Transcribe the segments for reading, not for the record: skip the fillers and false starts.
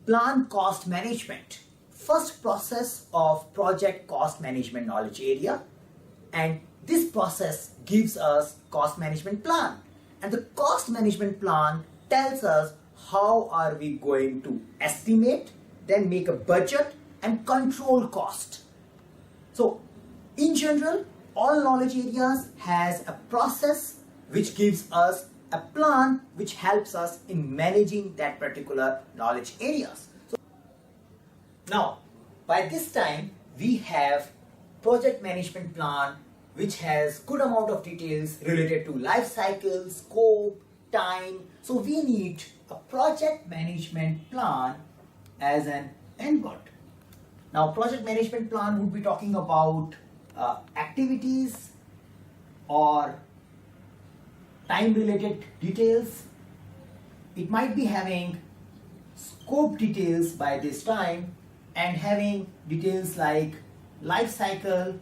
Plan cost management. First process of project cost management knowledge area, and this process gives us cost management plan, and the cost management plan tells us how are we going to estimate, then make a budget and control cost. So in general, all knowledge areas has a process which gives us a plan which helps us in managing that particular knowledge areas. So now, by this time, we have project management plan which has good amount of details related to life cycle, scope, time. So we need a project management plan as an input. Now, project management plan would be talking about activities or time related details. It might be having scope details by this time and having details like life cycle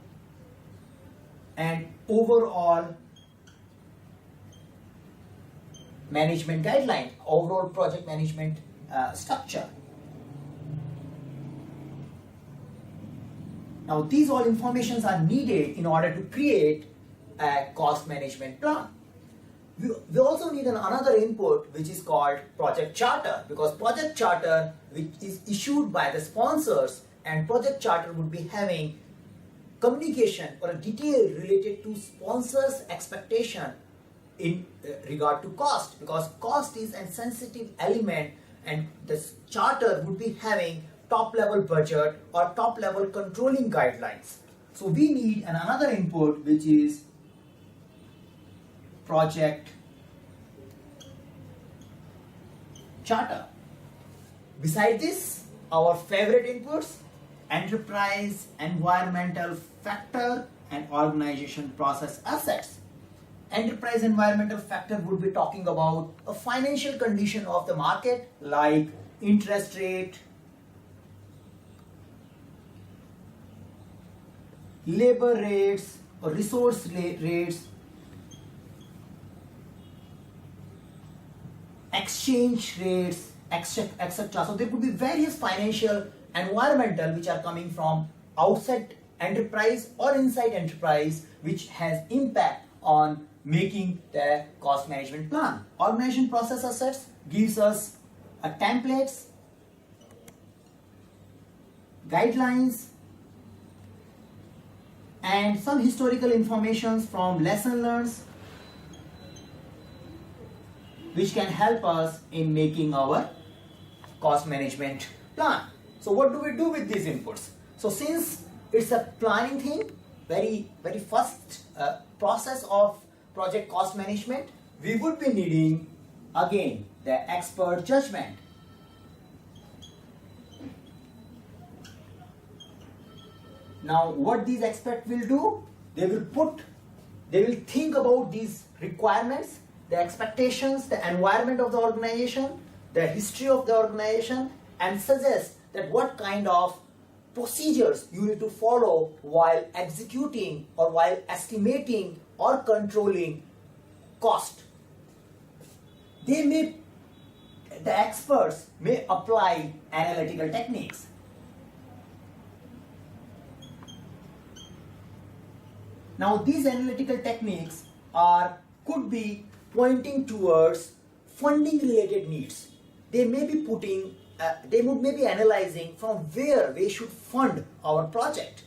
and overall management guideline, overall project management structure. Now these all informations are needed in order to create a cost management plan. We also need another input which is called project charter, because project charter which is issued by the sponsors, and project charter would be having communication or a detail related to sponsors' expectation in regard to cost, because cost is a sensitive element, and this charter would be having top level budget or top level controlling guidelines. So we need another input which is project charter. Beside this, our favorite inputs: enterprise, environmental factor, and organization process assets. Enterprise environmental factor would be talking about a financial condition of the market like interest rate, labor rates or resource rates, exchange rates, etc. So there could be various financial, environmental which are coming from outside enterprise or inside enterprise, which has impact on making the cost management plan. Organization process assets gives us a templates, guidelines, and some historical information from lesson learned which can help us in making our cost management plan. So what do we do with these inputs? So since it's a planning thing, very first process of project cost management, we would be needing again the expert judgment. Now what these experts will do, they will think about these requirements, the expectations, the environment of the organization, the history of the organization, and suggest that what kind of procedures you need to follow while executing or while estimating or controlling cost. The experts may apply analytical techniques. Now these analytical techniques could be pointing towards funding related needs. They may be maybe analyzing from where we should fund our project.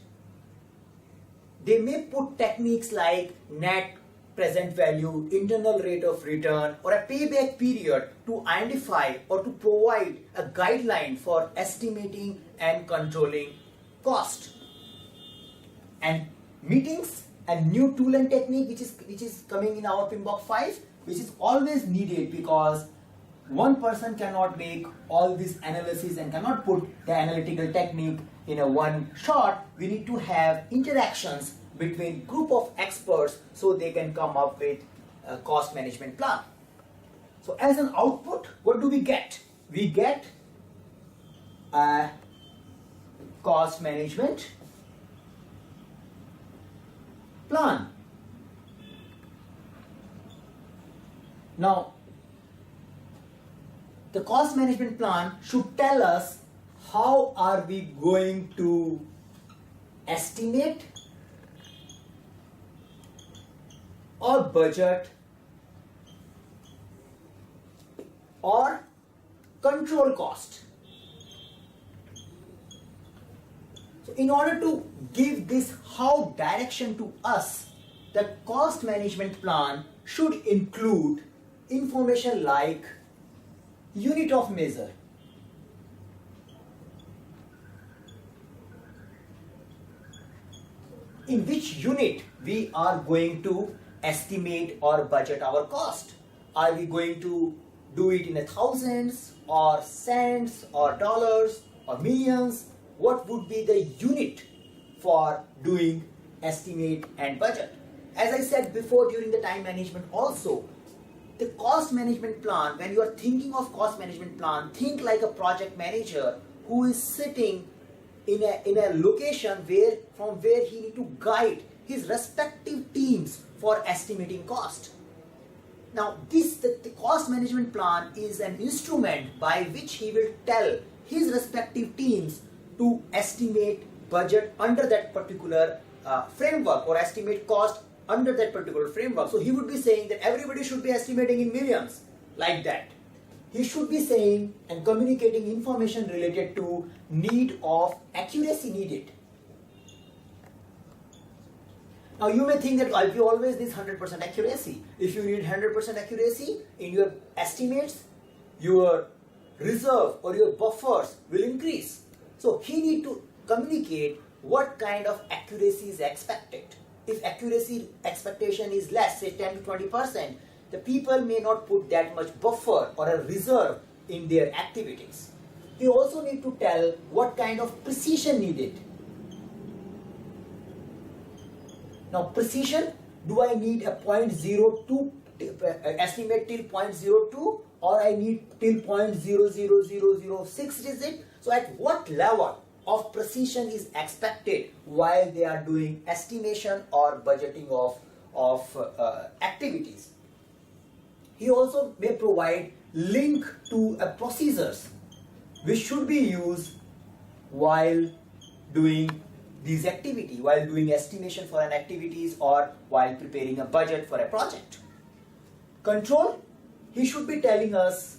They may put techniques like net present value, internal rate of return, or a payback period to identify or to provide a guideline for estimating and controlling cost. And meetings, a new tool and technique which is coming in our PMBOK 5, which is always needed, because one person cannot make all this analysis and cannot put the analytical technique in a one shot. We need to have interactions between group of experts so they can come up with a cost management plan. So as an output, what do we get? We get a cost management plan. Now The cost management plan should tell us how are we going to estimate or budget or control cost. So in order to give this how direction to us, the cost management plan should include information like unit of measure, in which unit we are going to estimate or budget our cost. Are we going to do it in thousands or cents or dollars or millions? What would be the unit for doing estimate and budget? As I said before during the time management also, the cost management plan, when you are thinking of cost management plan, think like a project manager who is sitting in a location from where he need to guide his respective teams for estimating cost. Now the cost management plan is an instrument by which he will tell his respective teams to estimate budget under that particular framework or estimate cost under that particular framework. So he would be saying that everybody should be estimating in millions, like that. He should be saying and communicating information related to need of accuracy needed. Now you may think that you always need 100% accuracy. If you need 100% accuracy in your estimates, your reserve or your buffers will increase. So he need to communicate what kind of accuracy is expected. If accuracy expectation is less, say 10 to 20%, the people may not put that much buffer or a reserve in their activities. He also need to tell what kind of precision needed. Now precision, do I need a 0.02 estimate till 0.02 or I need till 0.00006 digit? So at what level of precision is expected while they are doing estimation or budgeting of activities? He also may provide link to procedures which should be used while doing these activities, while doing estimation for an activities or while preparing a budget for a project. Control, he should be telling us,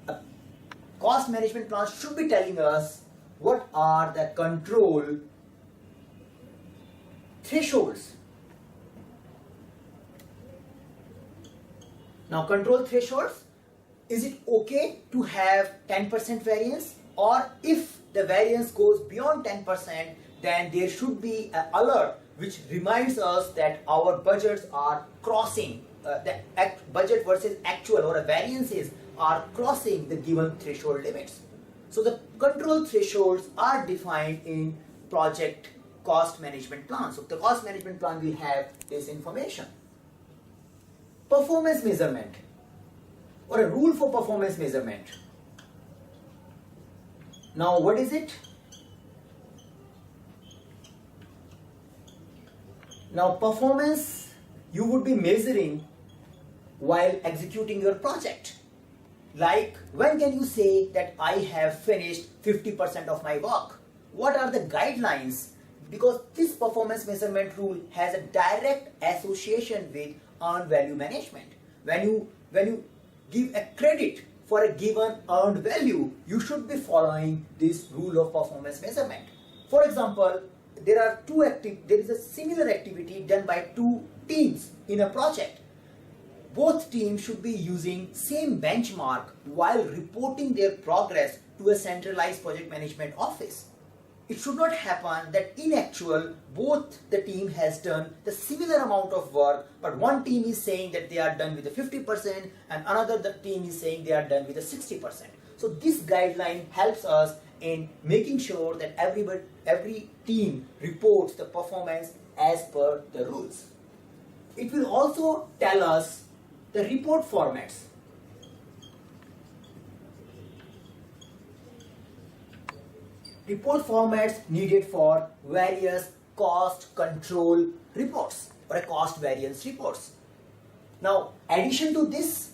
a cost management plan should be telling us what are the control thresholds. Now control thresholds, is it okay to have 10% variance, or if the variance goes beyond 10%, then there should be an alert which reminds us that our budgets are crossing, the budget versus actual or variances are crossing the given threshold limits. So the control thresholds are defined in project cost management plan. So the cost management plan will have this information. Performance measurement or a rule for performance measurement. Now what is it? Now performance you would be measuring while executing your project. Like, when can you say that I have finished 50% of my work? What are the guidelines? Because this performance measurement rule has a direct association with earned value management. When you give a credit for a given earned value, you should be following this rule of performance measurement. For example, there is a similar activity done by two teams in a project. Both teams should be using same benchmark while reporting their progress to a centralized project management office. It should not happen that in actual both the team has done the similar amount of work, but one team is saying that they are done with the 50% and another team is saying they are done with the 60%. So this guideline helps us in making sure that every team reports the performance as per the rules. It will also tell us the report formats. Report formats needed for various cost control reports or a cost variance reports. Now, addition to this,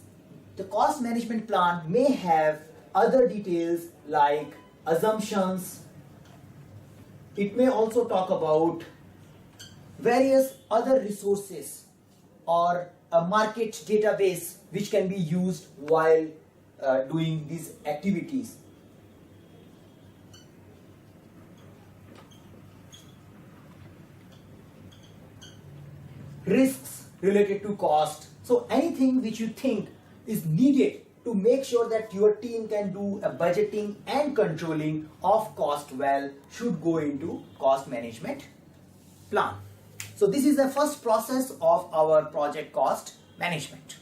the cost management plan may have other details like assumptions. It may also talk about various other resources or a market database which can be used while doing these activities. Risks related to cost. So anything which you think is needed to make sure that your team can do a budgeting and controlling of cost well should go into cost management plan. So this is the first process of our project cost management.